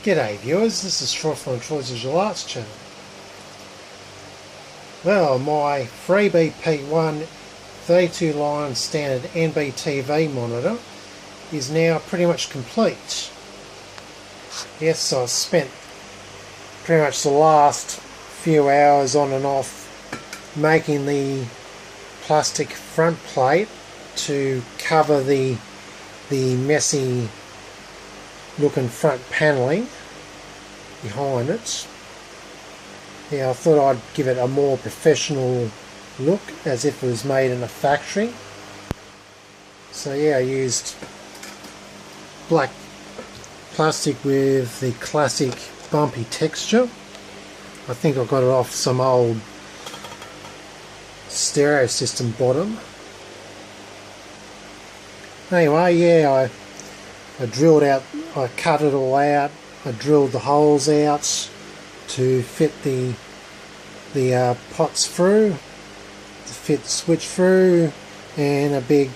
G'day viewers, this is Troy from Troy's Visual Arts channel. Well, my freebie P1 32 line standard NB-TV monitor is now pretty much complete. Yes, I've spent pretty much the last few hours on and off making the plastic front plate to cover the messy looking front panelling behind it. Yeah, I thought I'd give it a more professional look as if it was made in a factory. So yeah, I used black plastic with the classic bumpy texture. I think I got it off some old stereo system bottom. Anyway, yeah, I drilled out, I cut it all out, I drilled the holes out to fit the pots through, to fit the switch through, and a big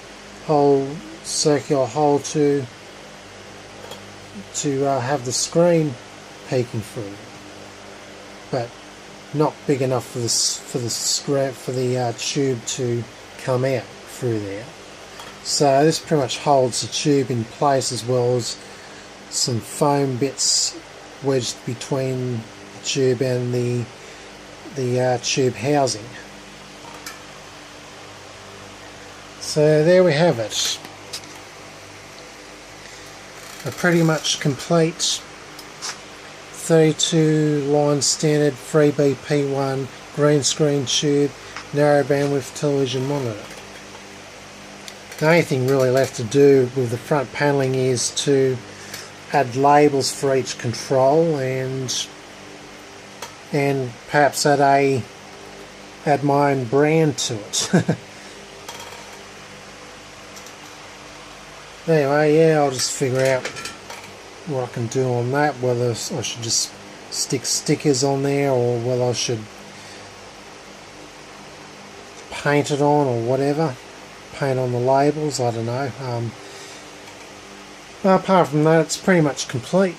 hole, circular hole to have the screen peeking through, but not big enough for the tube to come out through there. So this pretty much holds the tube in place, as well as some foam bits wedged between the tube and the tube housing. So there we have it. A pretty much complete 32 line standard freebie P1 green screen tube narrow bandwidth television monitor. The only thing really left to do with the front panelling is to add labels for each control and perhaps add my own brand to it. Anyway, yeah, I'll just figure out what I can do on that, whether I should just stick stickers on there or whether I should paint it on or whatever. Paint on the labels, I don't know. Apart from that, it's pretty much complete.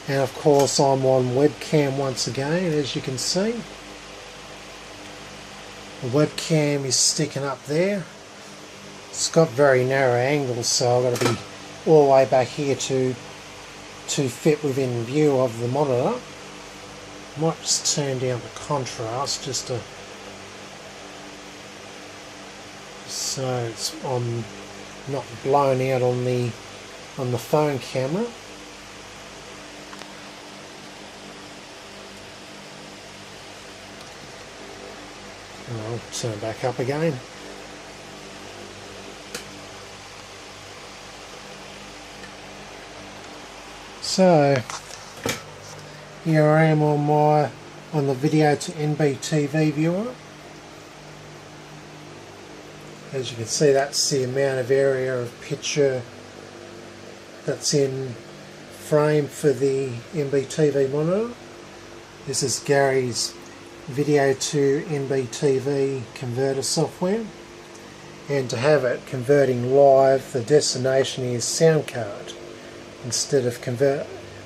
And of course I'm on webcam once again, as you can see. The webcam is sticking up there. It's got very narrow angles, so I've got to be all the way back here to fit within view of the monitor. Might just turn down the contrast just to so I'm not blown out on the phone camera. I'll turn it back up again. So here I am on the video to NB-TV viewer. As you can see, that's the amount of area of picture that's in frame for the NB-TV monitor. This is Gary's video to NB-TV converter software, and to have it converting live, the destination is sound card instead of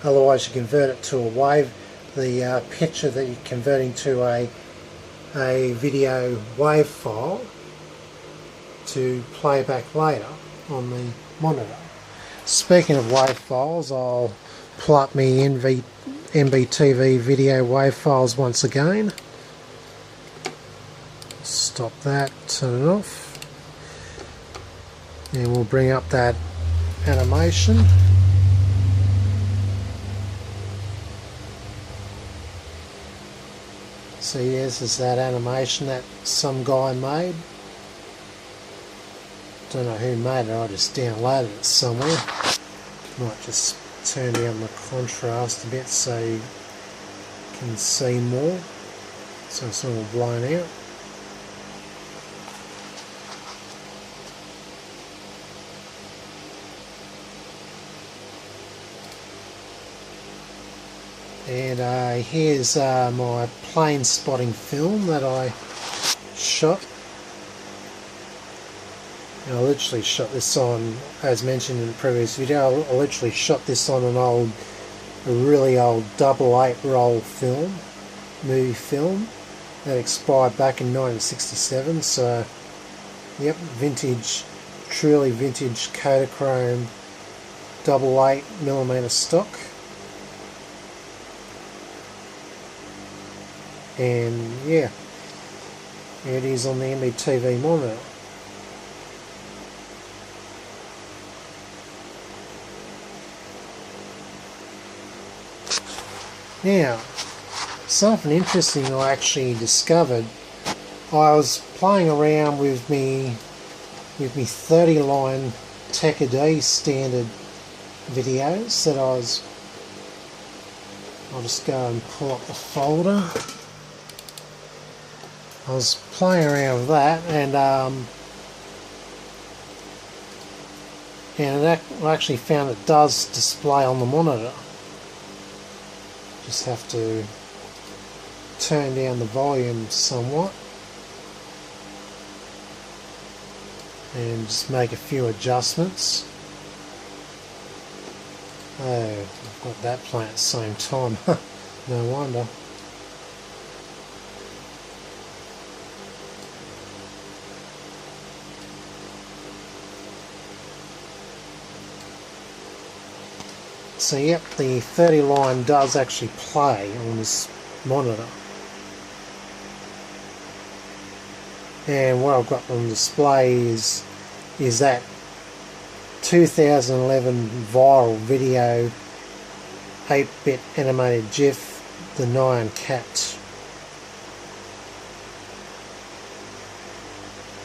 otherwise you convert it to a wave, the picture that you're converting to a video wave file to play back later on the monitor. Speaking of wave files, I'll pull up my NB-TV video wave files once again. Stop that, turn it off, and we'll bring up that animation. So yes, this is that animation that some guy made. Don't know who made it, I just downloaded it somewhere. Might just turn down the contrast a bit so you can see more, so it's not all blown out. And here's my plane spotting film that I shot. And I literally shot this on, as mentioned in the previous video, I literally shot this on an old a really old double 8 roll film, movie film, that expired back in 1967. So yep, vintage, truly vintage Kodachrome double 8mm stock. And yeah, here it is on the MBTV monitor. Now, something interesting I actually discovered. I was playing around with me 30-line TechAD standard videos that I'll just go and pull up the folder. I was playing around with that, and I actually found it does display on the monitor. Just have to turn down the volume somewhat and just make a few adjustments. Oh, I've got that playing at the same time. No wonder. So yep, the 30 line does actually play on this monitor. And what I've got on display is that 2011 viral video 8-bit animated GIF, the Nyan Cat.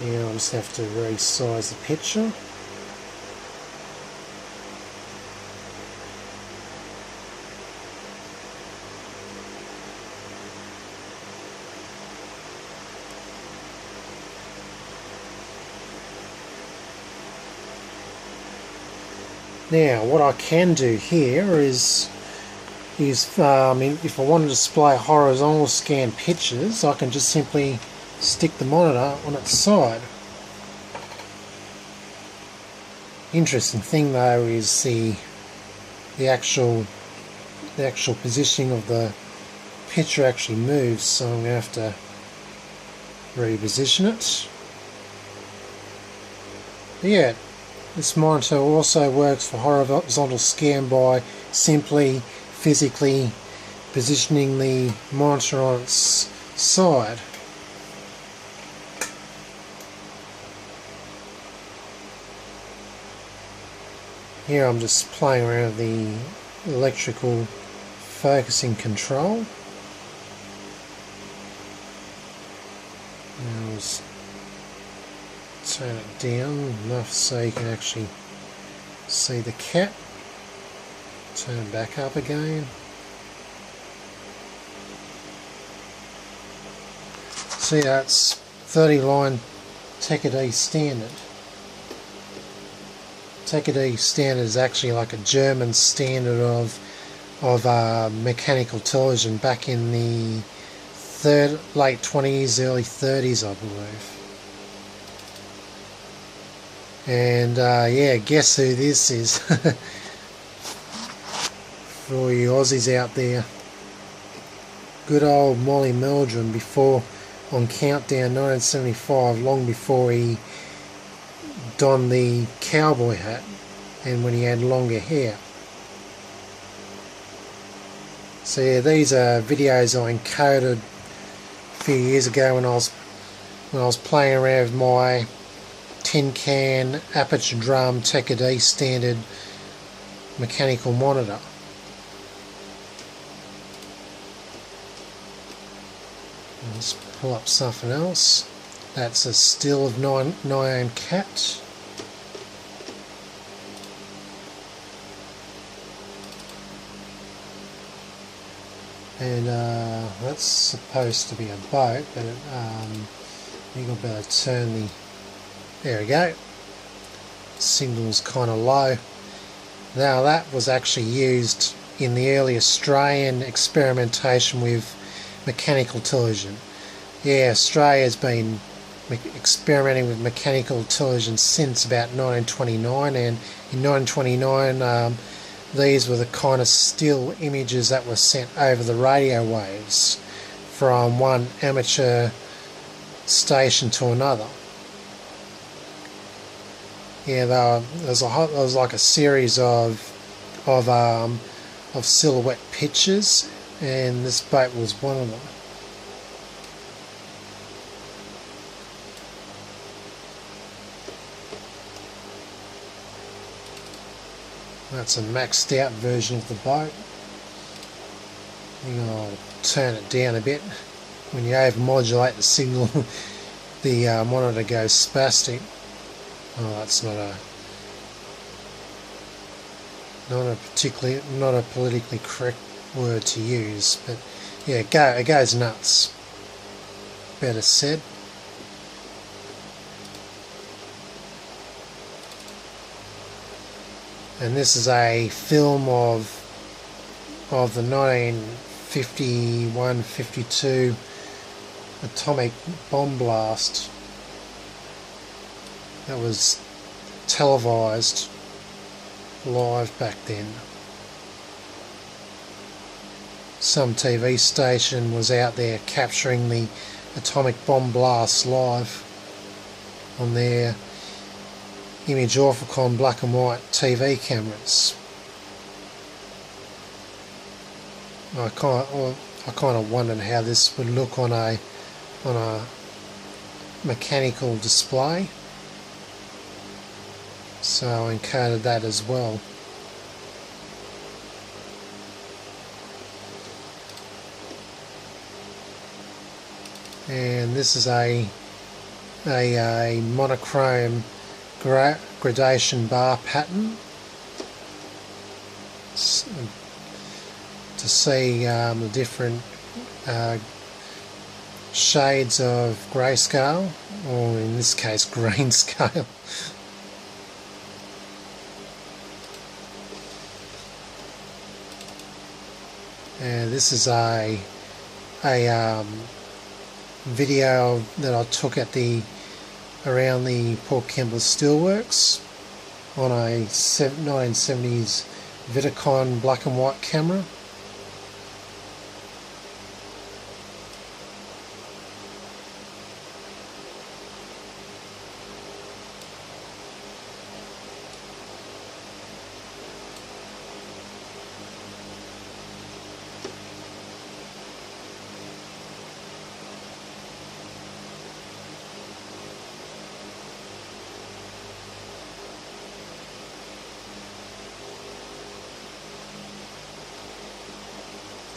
And I'll just have to resize the picture. Now, what I can do here is if I want to display horizontal scan pictures, I can just simply stick the monitor on its side. Interesting thing though is the actual positioning of the picture actually moves, so I'm going to have to reposition it. But yeah. This monitor also works for horizontal scan by simply physically positioning the monitor on its side. Here I'm just playing around with the electrical focusing control. Now just turn it down enough so you can actually see the cat. Turn it back up again. See, that's 30 line TechAD standard. TechAD standard is actually like a German standard of mechanical television back in the late 20s, early 30s, I believe. And yeah, guess who this is? For all you Aussies out there. Good old Molly Meldrum, before, on Countdown 1975, long before he donned the cowboy hat and when he had longer hair. So yeah, these are videos I encoded a few years ago when I was playing around with my tin can aperture drum TechAD standard mechanical monitor. Let's pull up something else. That's a still of Nyan Cat. And that's supposed to be a boat, but I think I'll better turn the... There we go. Signal's kind of low. Now that was actually used in the early Australian experimentation with mechanical television. Yeah, Australia's been experimenting with mechanical television since about 1929, and in 1929 these were the kind of still images that were sent over the radio waves from one amateur station to another. Yeah, there was like a series of silhouette pictures, and this boat was one of them. That's a maxed out version of the boat. I'll turn it down a bit. When you over-modulate the signal, the monitor goes spastic. Oh, that's not a politically correct word to use, but yeah, it goes nuts. Better said. And this is a film of the 1951-52 atomic bomb blast that was televised live back then. Some TV station was out there capturing the atomic bomb blast live on their image orthicon black and white TV cameras. I kind of wondered how this would look on a mechanical display, so I encoded that as well. And this is a monochrome gradation bar pattern to see the different shades of grayscale, or in this case green scale. And this is a video that I took at around the Port Kembla Steelworks on a 1970s Vidicon black and white camera.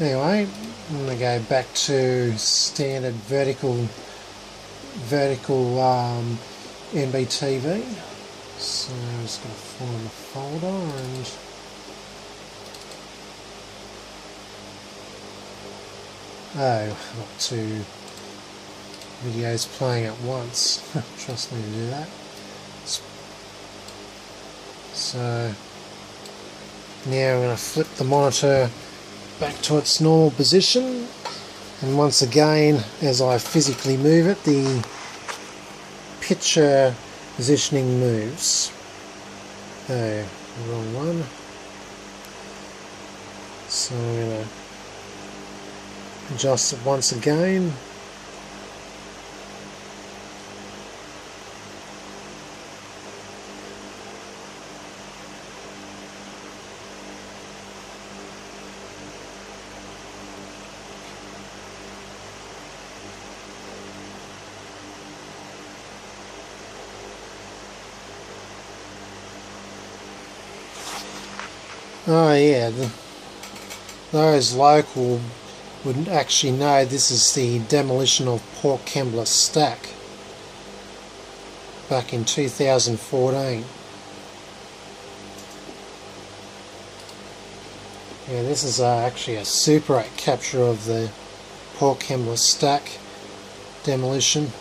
Anyway, I'm going to go back to standard vertical NBTV. So I'm just going to find the folder and I've got two videos playing at once. Trust me to do that. So now I'm going to flip the monitor back to its normal position, and once again, as I physically move it, the picture positioning moves. Oh, wrong one. So I'm going to adjust it once again. Oh yeah, those local would actually know this is the demolition of Port Kembla Stack back in 2014. Yeah, this is actually a Super 8 capture of the Port Kembla Stack demolition.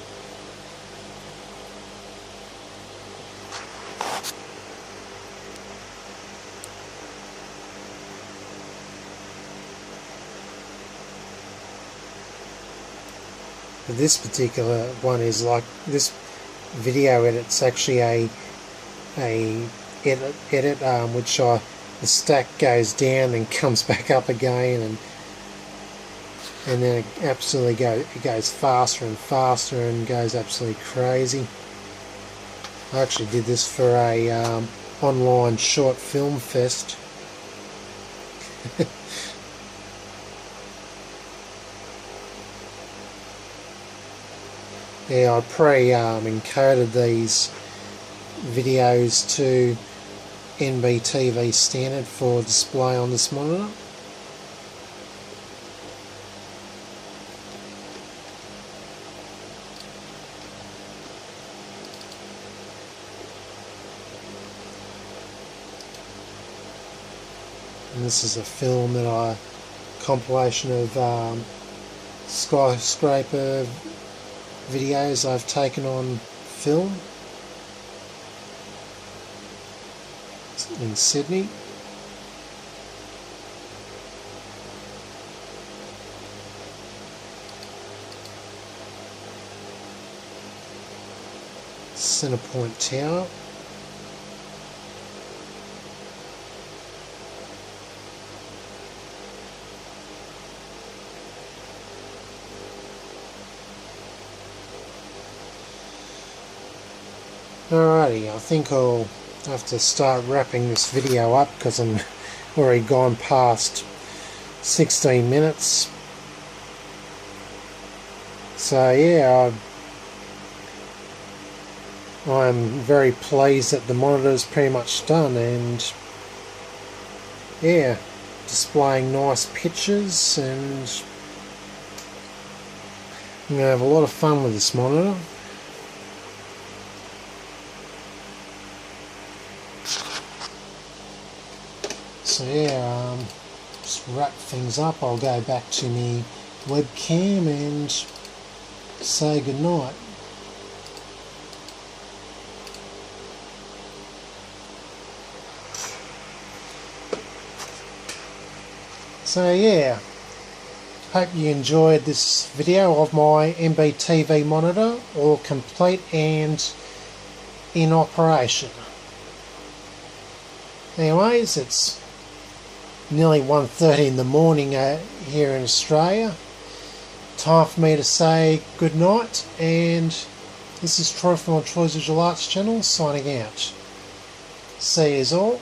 This particular one is like this video edit's actually a edit which I the stack goes down and comes back up again, and then it goes faster and faster and goes absolutely crazy. I actually did this for a online short film fest. Yeah, I encoded these videos to NBTV standard for display on this monitor. And this is a film compilation of skyscraper videos I've taken on film in Sydney. Centrepoint Tower. Alrighty, I think I'll have to start wrapping this video up because I'm already gone past 16 minutes. So yeah, I'm very pleased that the monitor is pretty much done, and yeah, displaying nice pictures, and I'm going to have a lot of fun with this monitor. So yeah, just wrap things up. I'll go back to my webcam and say goodnight. So yeah, hope you enjoyed this video of my NBTV monitor, all complete and in operation. Anyways, it's nearly 1:30 in the morning here in Australia. Time for me to say good night, and this is Troy from my Troy's Visual Arts channel signing out. See yous all.